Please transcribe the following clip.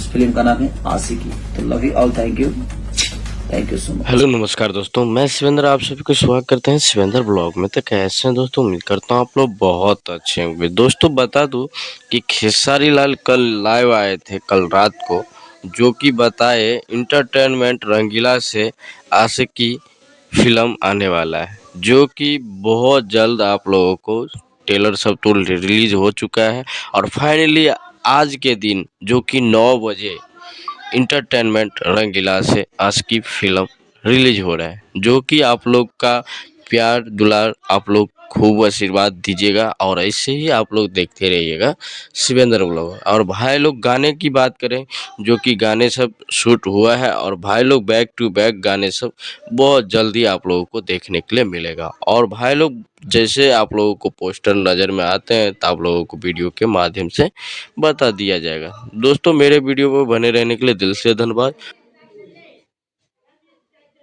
उस फिल्म का नाम है आशिकी। तो love you all, thank you so much. Hello नमस्कार दोस्तों, मैं शिवेंद्र आप सभी को स्वागत करते हैं शिवेंद्र ब्लॉग में। तो कैसे हैं दोस्तों, उम्मीद करता हूँ आप लोग बहुत अच्छे होंगे। दोस्तों बता दूं कि खेसारी लाल कल लाइव आए थे कल रात को, जो कि बताए इंटरटेनमेंट रंगीला से आशिकी फिल्म आने वाला है, जो कि बहुत जल्द आप लोगों को ट्रेलर सब तो रिलीज हो चुका है। और फाइनली आज के दिन जो कि 9 बजे इंटरटेनमेंट रंगीला से आशिकी फिल्म रिलीज हो रहा है, जो कि आप लोग का प्यार दुलार आप लोग खूब आशीर्वाद दीजिएगा और ऐसे ही आप लोग देखते रहिएगा शिवेंद्र ब्लॉग। और भाई लोग गाने की बात करें, जो कि गाने सब शूट हुआ है और भाई लोग बैक टू बैक गाने सब बहुत जल्दी आप लोगों को देखने के लिए मिलेगा। और भाई लोग जैसे आप लोगों को पोस्टर नज़र में आते हैं तो आप लोगों को वीडियो के माध्यम से बता दिया जाएगा। दोस्तों मेरे वीडियो में बने रहने के लिए दिल से धन्यवाद।